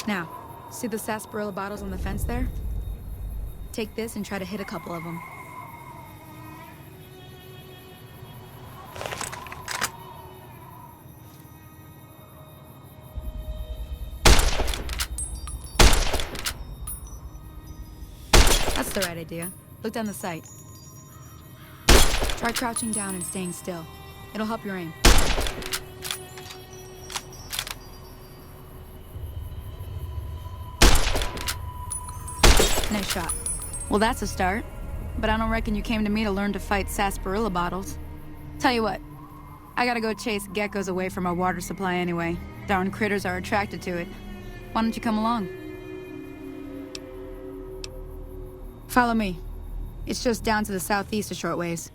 Now, see the sarsaparilla bottles on the fence there? Take this and try to hit a couple of them. That's the right idea. Look down the sight. Try crouching down and staying still. It'll help your aim. Nice shot. Well, that's a start. But I don't reckon you came to me to learn to fight sarsaparilla bottles. Tell you what, I gotta go chase geckos away from our water supply anyway. Darn critters are attracted to it. Why don't you come along? Follow me. It's just down to the southeast a short ways.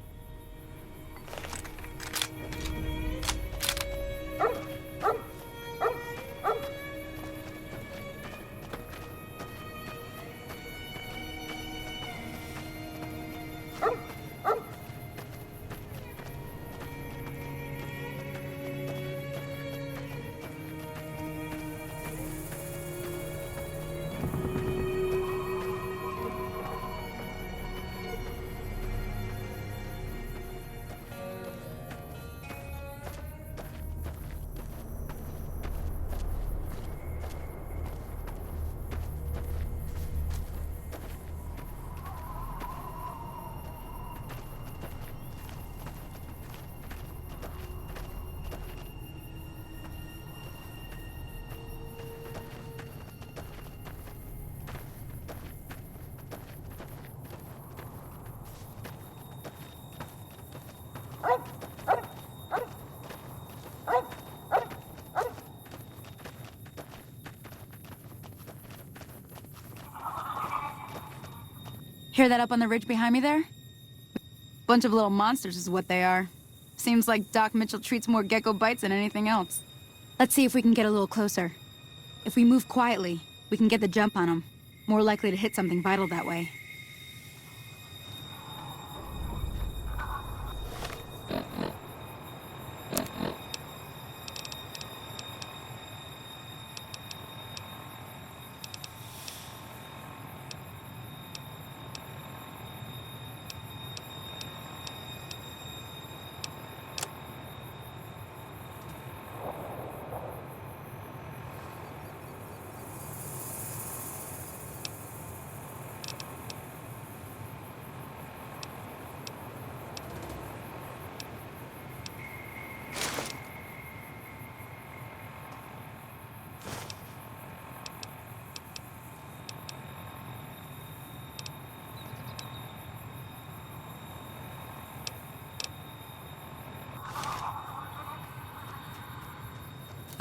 Hear that up on the ridge behind me there? Bunch of little monsters is what they are. Seems like Doc Mitchell treats more gecko bites than anything else. Let's see if we can get a little closer. If we move quietly, we can get the jump on them. More likely to hit something vital that way.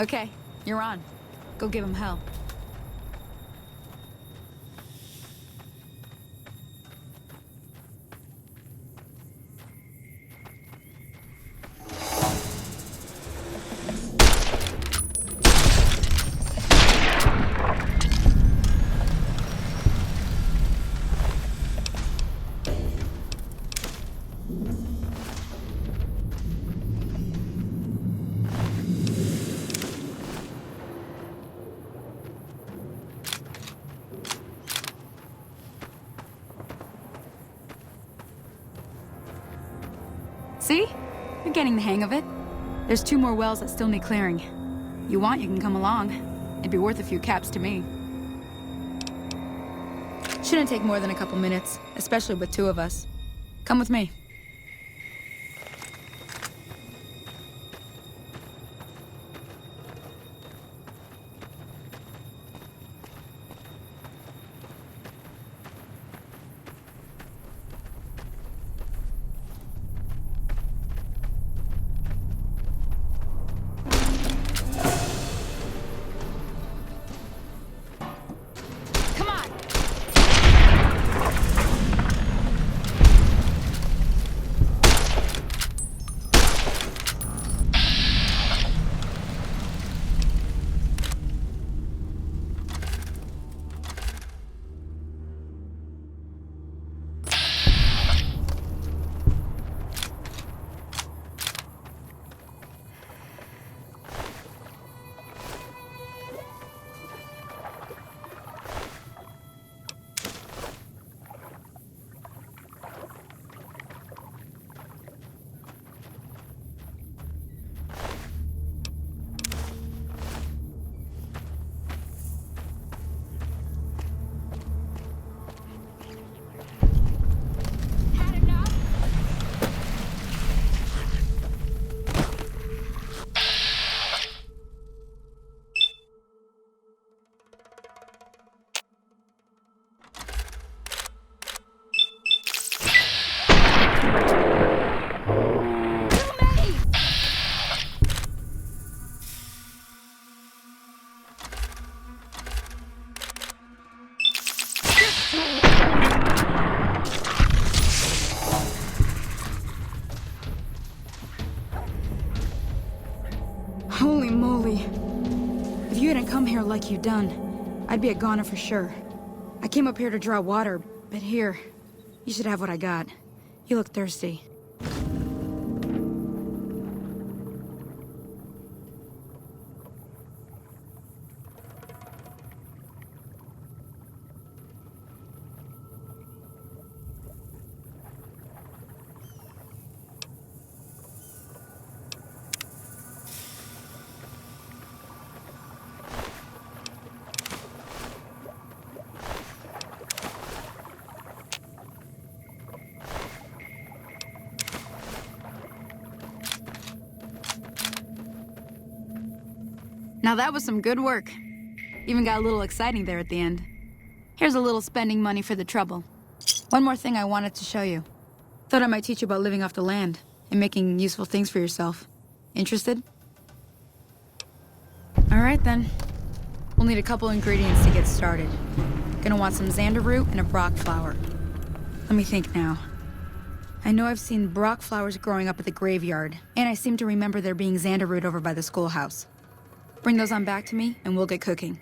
Okay, you're on. Go give him hell. See? You're getting the hang of it. There's 2 more wells that still need clearing. You want, you can come along. It'd be worth a few caps to me. Shouldn't take more than a couple minutes, especially with 2 of us. Come with me. Holy moly. If you hadn't come here like you done, I'd be a goner for sure. I came up here to draw water, but here, you should have what I got. You look thirsty. Now that was some good work. Even got a little exciting there at the end. Here's a little spending money for the trouble. One more thing I wanted to show you. Thought I might teach you about living off the land and making useful things for yourself. Interested? All right then. We'll need a couple ingredients to get started. Gonna want some xander root and a brock flower. Let me think now. I know I've seen brock flowers growing up at the graveyard, and I seem to remember there being xander root over by the schoolhouse. Bring those on back to me, and we'll get cooking.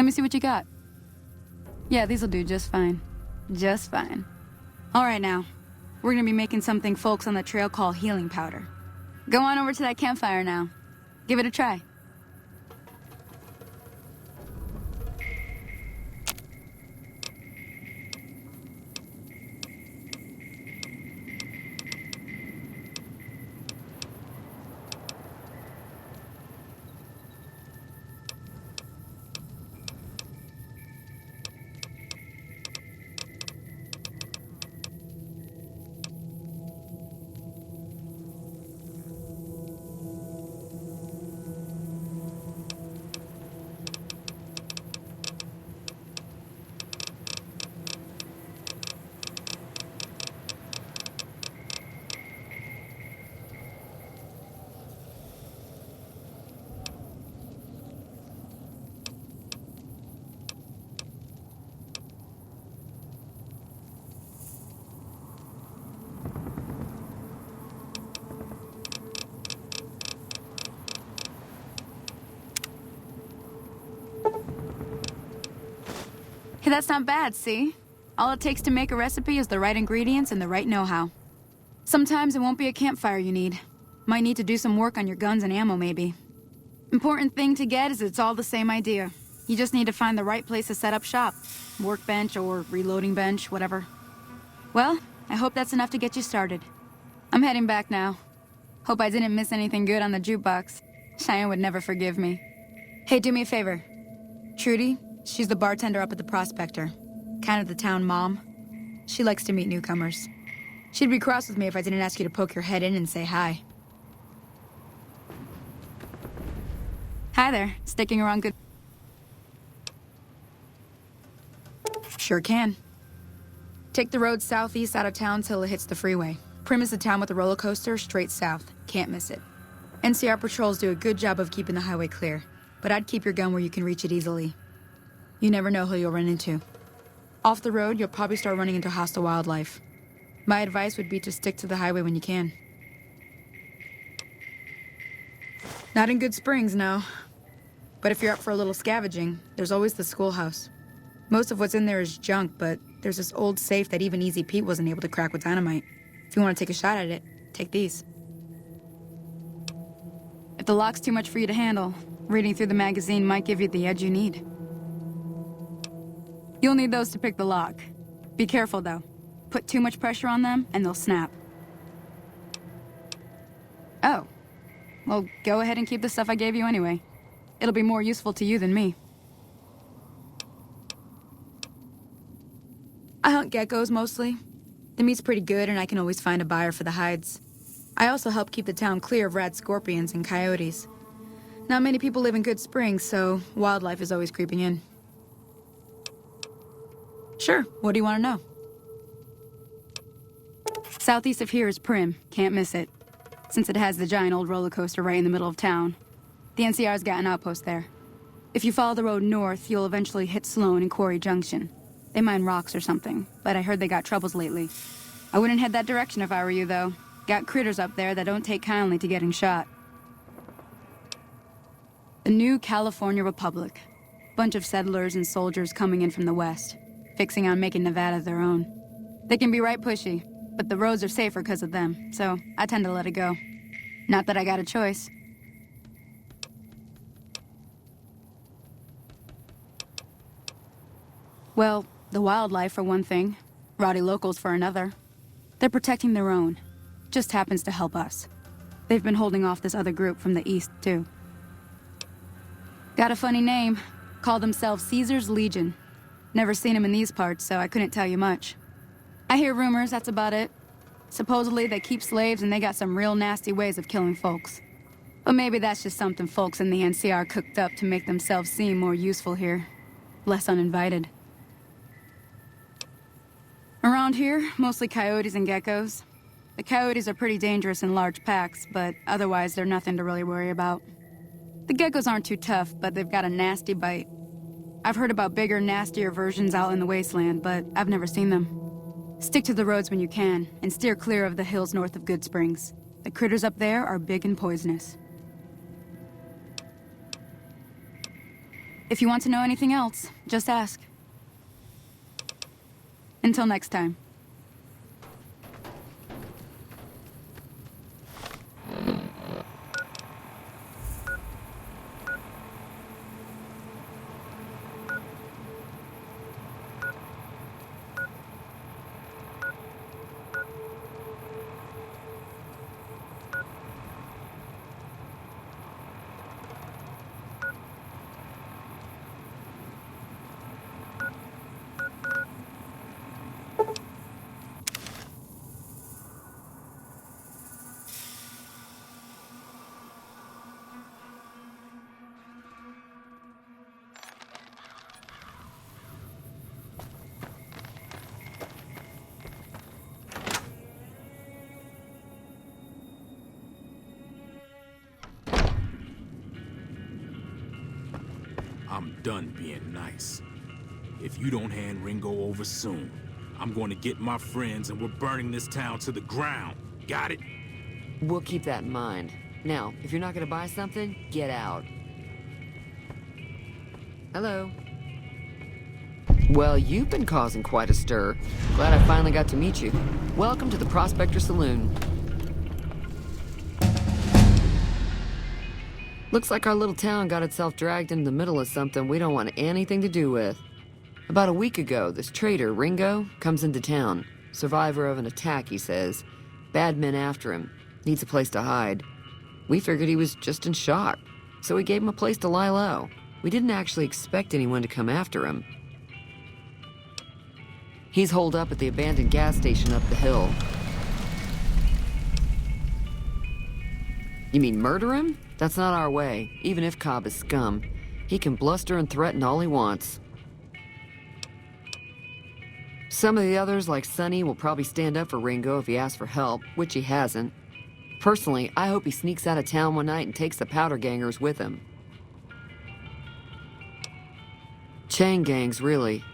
Let me see what you got. Yeah, these'll do just fine. Just fine. All right now. We're gonna be making something folks on the trail call healing powder. Go on over to that campfire now. Give it a try. Hey, that's not bad, see? All it takes to make a recipe is the right ingredients and the right know-how. Sometimes it won't be a campfire you need. Might need to do some work on your guns and ammo, maybe. Important thing to get is it's all the same idea. You just need to find the right place to set up shop. Workbench or reloading bench, whatever. Well, I hope that's enough to get you started. I'm heading back now. Hope I didn't miss anything good on the jukebox. Cheyenne would never forgive me. Hey, do me a favor. Trudy, she's the bartender up at the Prospector. Kind of the town mom. She likes to meet newcomers. She'd be cross with me if I didn't ask you to poke your head in and say hi. Hi there. Sticking around good... Sure can. Take the road southeast out of town till it hits the freeway. Prim is the town with the roller coaster straight south. Can't miss it. NCR patrols do a good job of keeping the highway clear, but I'd keep your gun where you can reach it easily. You never know who you'll run into. Off the road, you'll probably start running into hostile wildlife. My advice would be to stick to the highway when you can. Not in Goodsprings, no. But if you're up for a little scavenging, there's always the schoolhouse. Most of what's in there is junk, but there's this old safe that even Easy Pete wasn't able to crack with dynamite. If you want to take a shot at it, take these. If the lock's too much for you to handle, reading through the magazine might give you the edge you need. You'll need those to pick the lock. Be careful, though. Put too much pressure on them, and they'll snap. Oh. Well, go ahead and keep the stuff I gave you anyway. It'll be more useful to you than me. I hunt geckos, mostly. The meat's pretty good, and I can always find a buyer for the hides. I also help keep the town clear of rat scorpions and coyotes. Not many people live in Goodsprings, so wildlife is always creeping in. Sure, what do you want to know? Southeast of here is Prim. Can't miss it. Since it has the giant old roller coaster right in the middle of town. The NCR's got an outpost there. If you follow the road north, you'll eventually hit Sloan and Quarry Junction. They mine rocks or something, but I heard they got troubles lately. I wouldn't head that direction if I were you, though. Got critters up there that don't take kindly to getting shot. The new California Republic. Bunch of settlers and soldiers coming in from the west, fixing on making Nevada their own. They can be right pushy, but the roads are safer because of them, so I tend to let it go. Not that I got a choice. Well, the wildlife for one thing, rowdy locals for another. They're protecting their own. Just happens to help us. They've been holding off this other group from the east, too. Got a funny name. Call themselves Caesar's Legion. Never seen them in these parts, so I couldn't tell you much. I hear rumors, that's about it. Supposedly they keep slaves and they got some real nasty ways of killing folks. But maybe that's just something folks in the NCR cooked up to make themselves seem more useful here. Less uninvited. Around here, mostly coyotes and geckos. The coyotes are pretty dangerous in large packs, but otherwise they're nothing to really worry about. The geckos aren't too tough, but they've got a nasty bite. I've heard about bigger, nastier versions out in the wasteland, but I've never seen them. Stick to the roads when you can, and steer clear of the hills north of Goodsprings. The critters up there are big and poisonous. If you want to know anything else, just ask. Until next time. I'm done being nice. If you don't hand Ringo over soon, I'm going to get my friends and we're burning this town to the ground. Got it? We'll keep that in mind. Now, if you're not gonna buy something, get out. Hello. Well, you've been causing quite a stir. Glad I finally got to meet you. Welcome to the Prospector Saloon. Looks like our little town got itself dragged into the middle of something we don't want anything to do with. About a week ago, this traitor, Ringo, comes into town. Survivor of an attack, he says. Bad men after him. Needs a place to hide. We figured he was just in shock, so we gave him a place to lie low. We didn't actually expect anyone to come after him. He's holed up at the abandoned gas station up the hill. You mean murder him? That's not our way, even if Cobb is scum. He can bluster and threaten all he wants. Some of the others, like Sonny, will probably stand up for Ringo if he asks for help, which he hasn't. Personally, I hope he sneaks out of town one night and takes the powder gangers with him. Chain gangs, really.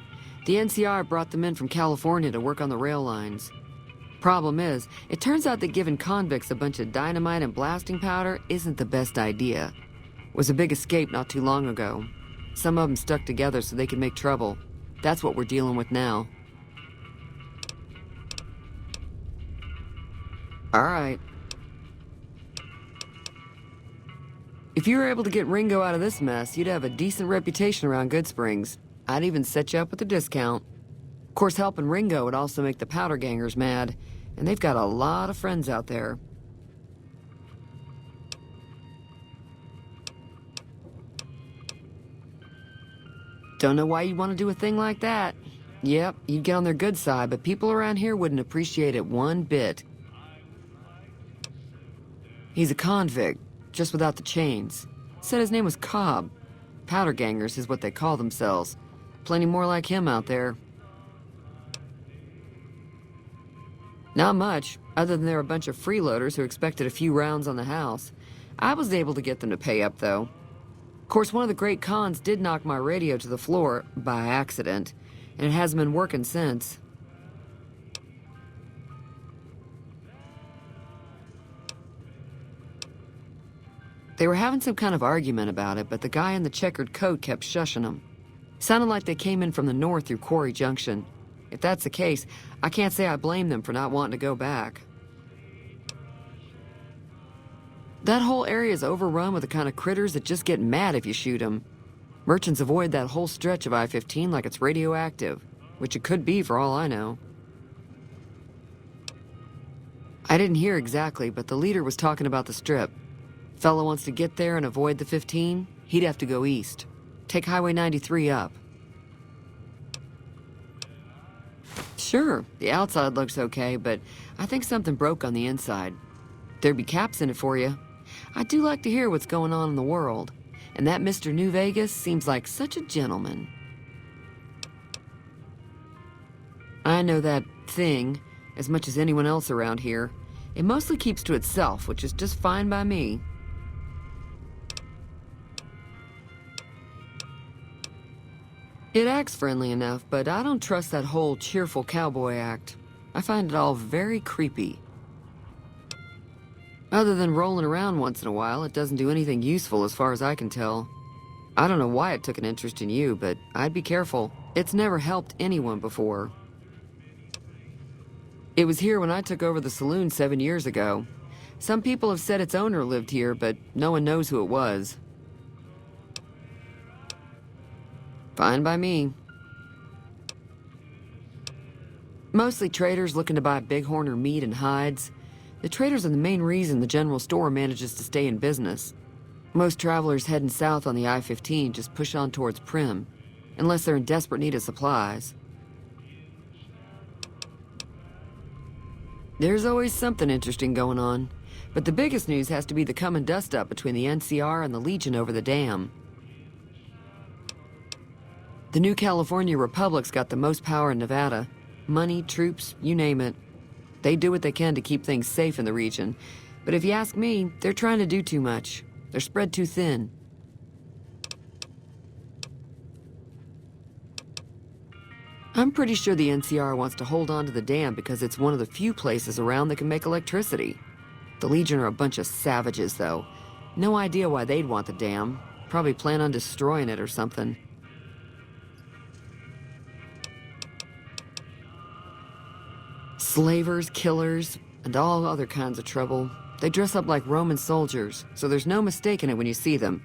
The NCR brought them in from California to work on the rail lines. Problem is, it turns out that giving convicts a bunch of dynamite and blasting powder isn't the best idea. It was a big escape not too long ago. Some of them stuck together so they could make trouble. That's what we're dealing with now. All right. If you were able to get Ringo out of this mess, you'd have a decent reputation around Goodsprings. I'd even set you up with a discount. Of course, helping Ringo would also make the powder gangers mad, and they've got a lot of friends out there. Don't know why you'd want to do a thing like that. Yep, you'd get on their good side, but people around here wouldn't appreciate it one bit. He's a convict, just without the chains. Said his name was Cobb. Powder gangers is what they call themselves. Plenty more like him out there. Not much, other than they're a bunch of freeloaders who expected a few rounds on the house. I was able to get them to pay up, though. Of course, one of the great cons did knock my radio to the floor, by accident, and it hasn't been working since. They were having some kind of argument about it, but the guy in the checkered coat kept shushing them. Sounded like they came in from the north through Quarry Junction. If that's the case, I can't say I blame them for not wanting to go back. That whole area is overrun with the kind of critters that just get mad if you shoot them. Merchants avoid that whole stretch of I-15 like it's radioactive, which it could be for all I know. I didn't hear exactly, but the leader was talking about the strip. Fella wants to get there and avoid the 15, he'd have to go east. Take Highway 93 up. Sure, the outside looks okay, but I think something broke on the inside. There'd be caps in it for you. I do like to hear what's going on in the world, and that Mr. New Vegas seems like such a gentleman. I know that thing as much as anyone else around here. It mostly keeps to itself, which is just fine by me. It acts friendly enough, but I don't trust that whole cheerful cowboy act. I find it all very creepy. Other than rolling around once in a while, it doesn't do anything useful as far as I can tell. I don't know why it took an interest in you, but I'd be careful. It's never helped anyone before. It was here when I took over the saloon 7 years ago. Some people have said its owner lived here, but no one knows who it was. Fine by me. Mostly traders looking to buy bighorn meat and hides. The traders are the main reason the general store manages to stay in business. Most travelers heading south on the I-15 just push on towards Prim, unless they're in desperate need of supplies. There's always something interesting going on, but the biggest news has to be the coming dust-up between the NCR and the Legion over the dam. The new California Republic's got the most power in Nevada. Money, troops, you name it. They do what they can to keep things safe in the region, but if you ask me, they're trying to do too much. They're spread too thin. I'm pretty sure the NCR wants to hold on to the dam because it's one of the few places around that can make electricity. The Legion are a bunch of savages, though. No idea why they'd want the dam. Probably plan on destroying it or something. Slavers, killers, and all other kinds of trouble. They dress up like Roman soldiers, so there's no mistaking it when you see them.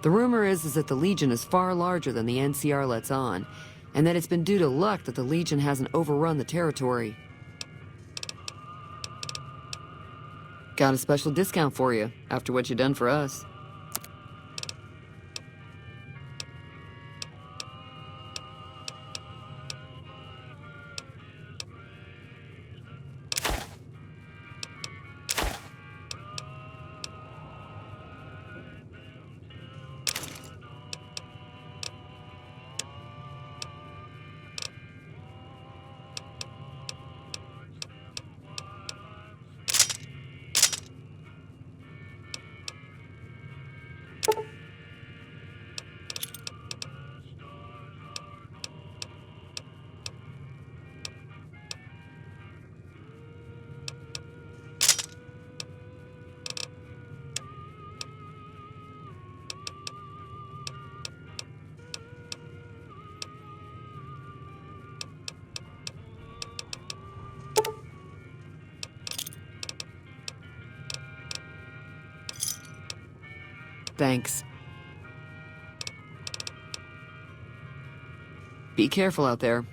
The rumor is that the Legion is far larger than the NCR lets on, and that it's been due to luck that the Legion hasn't overrun the territory. Got a special discount for you, after what you've done for us. Thanks. Be careful out there.